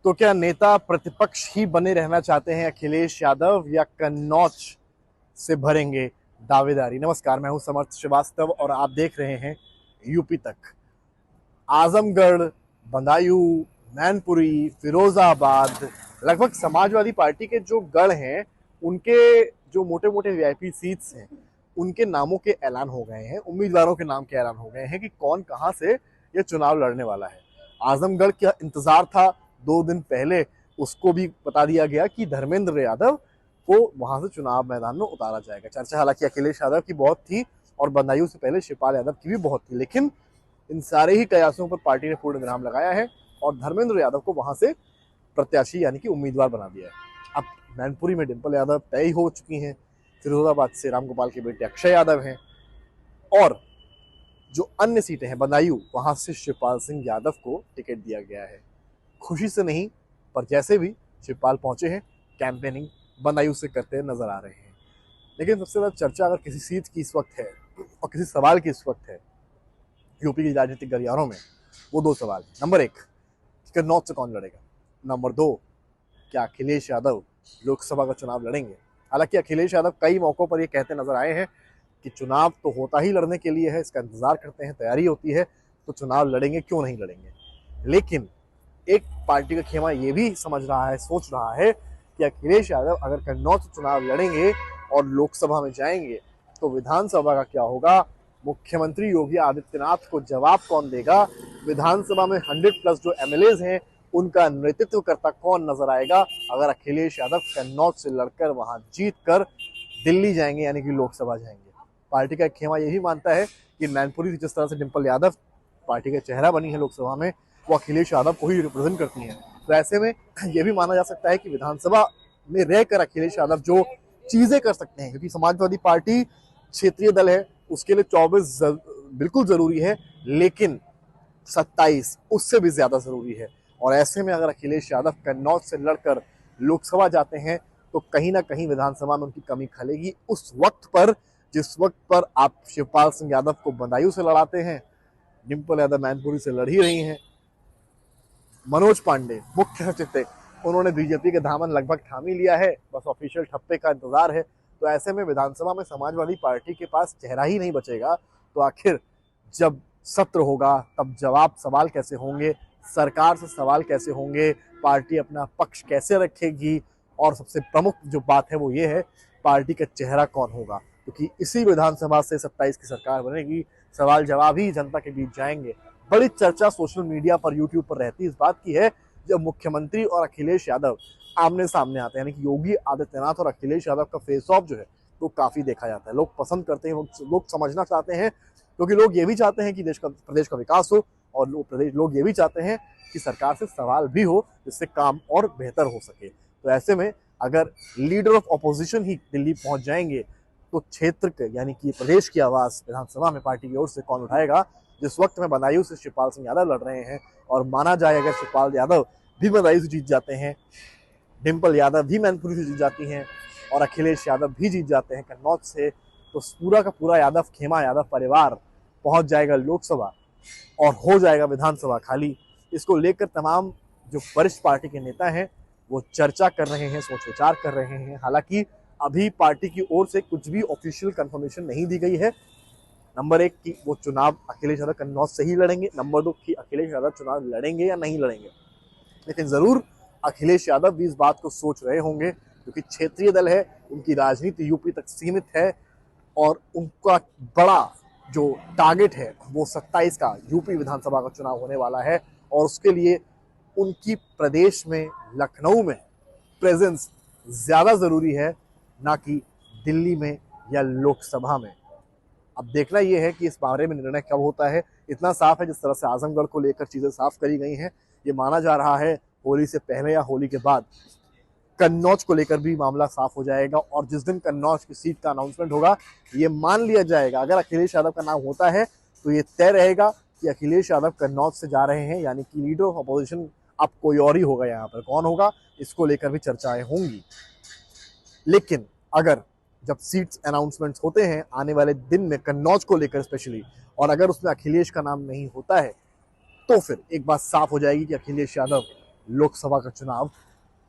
तो क्या नेता प्रतिपक्ष ही बने रहना चाहते हैं अखिलेश यादव या कन्नौज से भरेंगे दावेदारी? नमस्कार, मैं हूं समर्थ श्रीवास्तव और आप देख रहे हैं यूपी तक। आजमगढ़, बदायूं, मैनपुरी, फिरोजाबाद, लगभग समाजवादी पार्टी के जो गढ़ हैं उनके जो मोटे मोटे वीआईपी सीट्स हैं उनके नामों के ऐलान हो गए हैं, उम्मीदवारों के नाम के ऐलान हो गए हैं कि कौन कहां से ये चुनाव लड़ने वाला है। आजमगढ़ का इंतजार था 2 दिन पहले, उसको भी बता दिया गया कि धर्मेंद्र यादव को वहां से चुनाव मैदान में उतारा जाएगा। चर्चा हालांकि अखिलेश यादव की बहुत थी और बदायूं से पहले शिवपाल यादव की भी बहुत थी, लेकिन इन सारे ही कयासों पर पार्टी ने पूर्ण विराम लगाया है और धर्मेंद्र यादव को वहां से प्रत्याशी यानी कि उम्मीदवार बना दिया है। अब मैनपुरी में डिंपल यादव तय हो चुकी हैं, फिरोजाबाद से रामगोपाल के बेटे अक्षय यादव हैं और जो अन्य सीटें हैं बदायूं, वहां से शिवपाल सिंह यादव को टिकट दिया गया है। खुशी से नहीं, पर जैसे भी शिवपाल पहुंचे हैं, कैंपेनिंग बदायूं से करते नजर आ रहे हैं। लेकिन सबसे ज्यादा चर्चा अगर किसी सीट की इस वक्त है और किसी सवाल की इस वक्त है यूपी की राजनीतिक गलियारों में, वो 2 सवाल है। नंबर 1, कन्नौज से कौन लड़ेगा? नंबर 2, क्या अखिलेश यादव लोकसभा का चुनाव लड़ेंगे? हालांकि अखिलेश यादव कई मौकों पर ये कहते नजर आए हैं कि चुनाव तो होता ही लड़ने के लिए है, इसका इंतजार करते हैं, तैयारी होती है, तो चुनाव लड़ेंगे, क्यों नहीं लड़ेंगे। लेकिन एक पार्टी का खेमा ये भी समझ रहा है, सोच रहा है कि अखिलेश यादव अगर कन्नौज से चुनाव लड़ेंगे और लोकसभा में जाएंगे तो विधानसभा का क्या होगा? मुख्यमंत्री योगी आदित्यनाथ को जवाब कौन देगा? विधानसभा में 100+ जो एमएलएज हैं उनका नेतृत्व करता कौन नजर आएगा अगर अखिलेश यादव कन्नौज से लड़कर वहां जीत कर दिल्ली जाएंगे यानी कि लोकसभा जाएंगे। पार्टी का खेमा यही मानता है कि मैनपुरी से जिस तरह से डिंपल यादव पार्टी का चेहरा बनी है लोकसभा में, वो अखिलेश यादव को ही रिप्रेजेंट करती हैं। तो ऐसे में यह भी माना जा सकता है कि विधानसभा में रहकर अखिलेश यादव जो चीजें कर सकते हैं, क्योंकि समाजवादी पार्टी क्षेत्रीय दल है, उसके लिए 24 बिल्कुल जरूरी है, लेकिन 27 उससे भी ज्यादा जरूरी है। और ऐसे में अगर अखिलेश यादव कन्नौज से लड़कर लोकसभा जाते हैं तो कहीं ना कहीं विधानसभा में उनकी कमी खलेगी उस वक्त पर जिस वक्त पर आप शिवपाल सिंह यादव को बदायूं से लड़ाते हैं, डिंपल यादव मैनपुरी से लड़ ही रही हैं। मनोज पांडे मुख्य सचिव थे, उन्होंने बीजेपी के दामन लगभग थाम ही लिया है, बस ऑफिशियल ठप्पे का इंतजार है। तो ऐसे में विधानसभा में समाजवादी पार्टी के पास चेहरा ही नहीं बचेगा, तो आखिर जब सत्र होगा तब जवाब सवाल कैसे होंगे, सरकार से सवाल कैसे होंगे, पार्टी अपना पक्ष कैसे रखेगी, और सबसे प्रमुख जो बात है वो ये है पार्टी का चेहरा कौन होगा, क्योंकि इसी विधानसभा से 27 की सरकार बनेगी। सवाल जवाब ही जनता के बीच जाएंगे। बड़ी चर्चा सोशल मीडिया पर, यूट्यूब पर रहती इस बात की है जब मुख्यमंत्री और अखिलेश यादव आमने सामने आते हैं, यानी कि योगी आदित्यनाथ और अखिलेश यादव का फेस ऑफ जो है वो काफी देखा जाता है। लोग पसंद करते हैं, लोग समझना चाहते हैं, क्योंकि लोग ये भी चाहते हैं कि प्रदेश का विकास हो, और लोग ये भी चाहते हैं कि सरकार से सवाल भी हो जिससे काम और बेहतर हो सके। तो ऐसे में अगर लीडर ऑफ ऑपोजिशन ही दिल्ली पहुंच जाएंगे तो क्षेत्र के यानी कि प्रदेश की आवाज विधानसभा में पार्टी की ओर से कौन उठाएगा? जिस वक्त में बदायूं से शिवपाल सिंह यादव लड़ रहे हैं, और माना जाए अगर शिवपाल यादव भी बदायूं से जीत जाते हैं, डिंपल यादव भी मैनपुरी से जीत जाती हैं और अखिलेश यादव भी जीत जाते हैं कन्नौज से, तो पूरा का पूरा यादव खेमा, यादव परिवार पहुंच जाएगा लोकसभा और हो जाएगा विधानसभा खाली। इसको लेकर तमाम जो वरिष्ठ पार्टी के नेता हैं वो चर्चा कर रहे हैं, सोच विचार कर रहे हैं। हालांकि अभी पार्टी की ओर से कुछ भी ऑफिशियल कंफर्मेशन नहीं दी गई है। नंबर 1 कि वो चुनाव अखिलेश यादव कन्नौज से ही लड़ेंगे, नंबर 2 कि अखिलेश यादव चुनाव लड़ेंगे या नहीं लड़ेंगे। लेकिन जरूर अखिलेश यादव भी इस बात को सोच रहे होंगे, क्योंकि क्षेत्रीय दल है, उनकी राजनीति यूपी तक सीमित है और उनका बड़ा जो टारगेट है वो 27 का यूपी विधानसभा का चुनाव होने वाला है, और उसके लिए उनकी प्रदेश में, लखनऊ में प्रेजेंस ज्यादा जरूरी है, ना कि दिल्ली में या लोकसभा में। अब देखना यह है कि इस बारे में निर्णय कब होता है। इतना साफ है जिस तरह से आजमगढ़ को लेकर चीजें साफ करी गई हैं, ये माना जा रहा है होली से पहले या होली के बाद कन्नौज को लेकर भी मामला साफ हो जाएगा, और जिस दिन कन्नौज की सीट का अनाउंसमेंट होगा ये मान लिया जाएगा, अगर अखिलेश यादव का नाम होता है तो ये तय रहेगा कि अखिलेश यादव कन्नौज से जा रहे हैं, यानी कि लीडर ऑफ अपोजिशन अब कोई और ही होगा। यहाँ पर कौन होगा इसको लेकर भी चर्चाएं होंगी। लेकिन अगर जब सीट्स अनाउंसमेंट्स होते हैं आने वाले दिन में कन्नौज को लेकर स्पेशली, और अगर उसमें अखिलेश का नाम नहीं होता है तो फिर एक बात साफ हो जाएगी कि अखिलेश यादव लोकसभा का चुनाव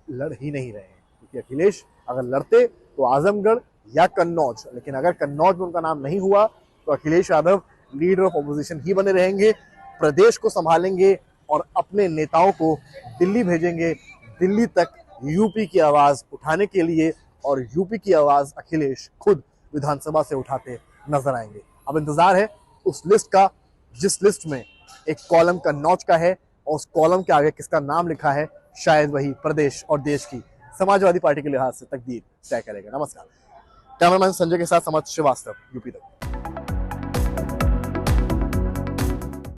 लड़ ही नहीं रहे हैं, क्योंकि अखिलेश अगर लड़ते तो आजमगढ़ या कन्नौज, लेकिन अगर कन्नौज में उनका नाम नहीं हुआ तो Akhilesh Yadav leader of opposition ही बने रहेंगे, प्रदेश को संभालेंगे और अपने नेताओं को दिल्ली भेजेंगे, दिल्ली तक यूपी की आवाज उठाने के लिए, और यूपी की आवाज अखिलेश खुद विधानसभा से उठाते नजर आएंगे। अब इंतजार है उस लिस्ट का जिस लिस्ट में एक कॉलम कन्नौज का है और उस कॉलम के आगे किसका नाम लिखा है, शायद वही प्रदेश और देश की समाजवादी पार्टी के लिहाज से तकदीर तय करेगा। नमस्कार, कैमरामैन संजय के साथ समर्थ श्रीवास्तव, यूपी तक।